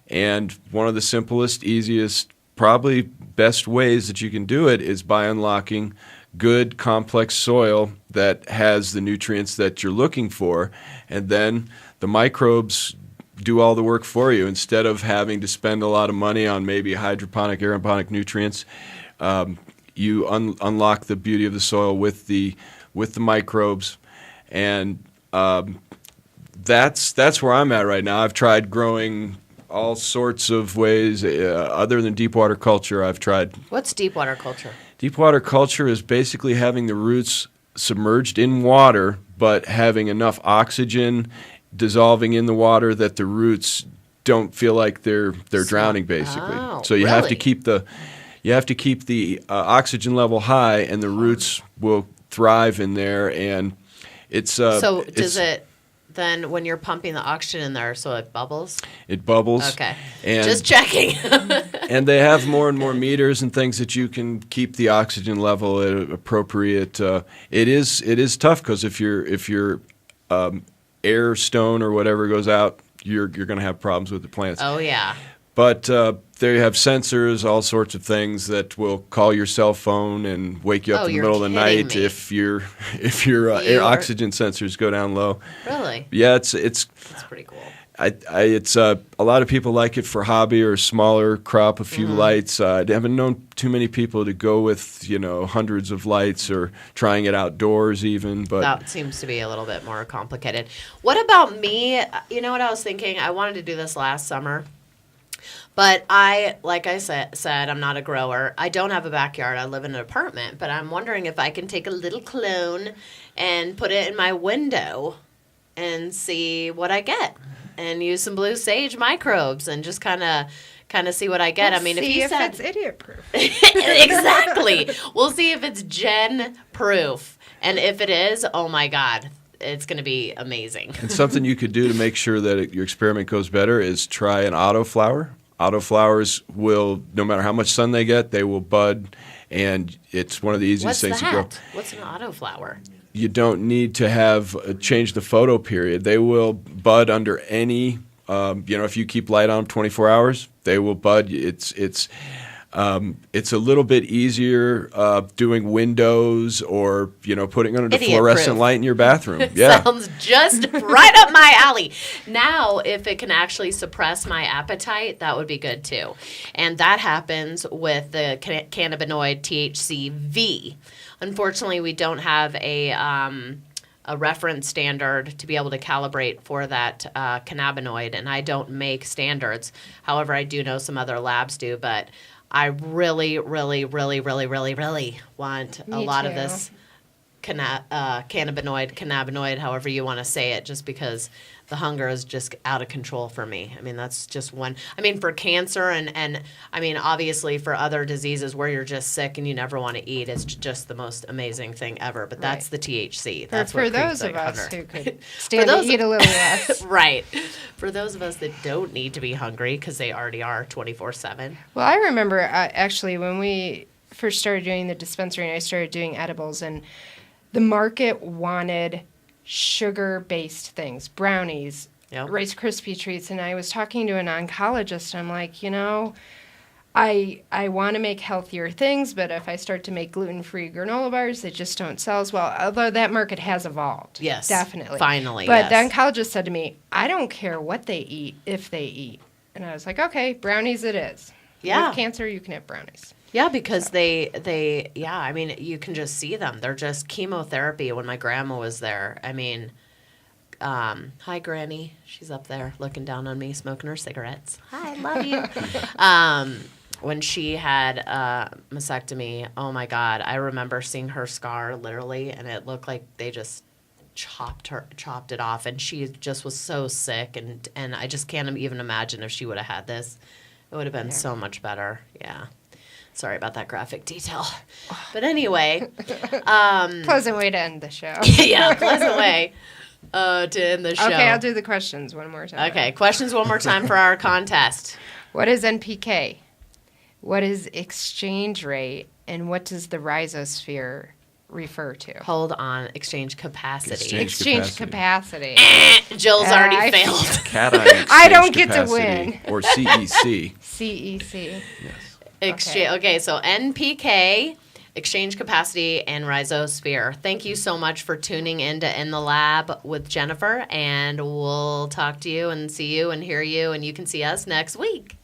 And one of the simplest, easiest, probably best ways that you can do it is by unlocking good, complex soil that has the nutrients that you're looking for, and then the microbes do all the work for you instead of having to spend a lot of money on maybe hydroponic, aeroponic nutrients. You unlock the beauty of the soil with the microbes, and that's where I'm at right now. I've tried growing all sorts of ways other than deep water culture. I've tried. What's deep water culture? Deep water culture is basically having the roots submerged in water, but having enough oxygen dissolving in the water that the roots don't feel like they're drowning, basically. Oh, so you have to really? keep the oxygen level high, and the roots will thrive in there. And it's So does it then when you're pumping the oxygen in there, so it bubbles? It bubbles. Okay, And just checking. and they have more and more meters and things that you can keep the oxygen level at appropriate. It is tough because if your air stone or whatever goes out, you're going to have problems with the plants. Oh yeah. But there you have sensors, all sorts of things that will call your cell phone and wake you up in the you're middle of the kidding night me. if your air oxygen sensors go down low. Really? Yeah, it's That's pretty cool. it's a lot of people like it for hobby or smaller crop, a few lights. I haven't known too many people to go with hundreds of lights or trying it outdoors even. But That seems to be a little bit more complicated. What about me? You know what I was thinking? I wanted to do this last summer. But like I said, I'm not a grower. I don't have a backyard. I live in an apartment. But I'm wondering if I can take a little clone and put it in my window and see what I get. And use some Blue Sage Microbes and just kind of see what I get. Let's I mean, see if you if said it's idiot proof. exactly, we'll see if it's Gen proof, and if it is, oh my God, it's going to be amazing. And something you could do to make sure that your experiment goes better is try an autoflower. Autoflowers will, no matter how much sun they get, they will bud, and it's one of the easiest What's things to grow. that? What's an autoflower? You don't need to have change the photo period. They will bud under any, if you keep light on 24 hours, they will bud. It's a little bit easier doing windows or putting under the Idiot fluorescent proof. light in your bathroom. Yeah. Sounds just right up my alley. Now, if it can actually suppress my appetite, that would be good too. And that happens with the cannabinoid THCV. Unfortunately, we don't have a reference standard to be able to calibrate for that cannabinoid, and I don't make standards. However, I do know some other labs do, but I really, really, really, really, really, really want a lot of this cannabinoid, however you want to say it, just because the hunger is just out of control for me. I mean, that's just one. I mean, for cancer and I mean, obviously for other diseases where you're just sick and you never want to eat, it's just the most amazing thing ever. But that's the THC. That's for what those creates of us hunger. who could stand to eat a little less. Right. For those of us that don't need to be hungry because they already are 24/7. Well, I remember actually when we first started doing the dispensary and I started doing edibles, and the market wanted sugar-based things, brownies, Yep. Rice Krispie treats, and I was talking to an oncologist. I'm like, I want to make healthier things, but if I start to make gluten-free granola bars, they just don't sell as well. Although that market has evolved. Yes. Definitely. Finally, But yes. the oncologist said to me, I don't care what they eat if they eat. And I was like, okay, brownies it is. Yeah. With cancer, you can have brownies. Yeah, because they I mean, you can just see them. They're just chemotherapy. When my grandma was there, I mean, hi, Granny. She's up there looking down on me, smoking her cigarettes. Hi, love you. When she had mastectomy, oh my God, I remember seeing her scar literally, and it looked like they just chopped it off, and she just was so sick, and I just can't even imagine if she would have had this. It would have been so much better. Yeah. Sorry about that graphic detail. But anyway. Pleasant way to end the show. Yeah, pleasant way to end the show. Okay, I'll do the questions one more time. Okay, questions one more time for our contest. What is NPK? What is exchange rate? And what does the rhizosphere refer to? Hold on. Exchange capacity. Exchange capacity. Jill's I already failed. Cation exchange I don't get to capacity, win. Or CEC. CEC. Okay, so NPK, exchange capacity, and rhizosphere. Thank you so much for tuning in to In the Lab with Genifer, and we'll talk to you and see you and hear you, and you can see us next week.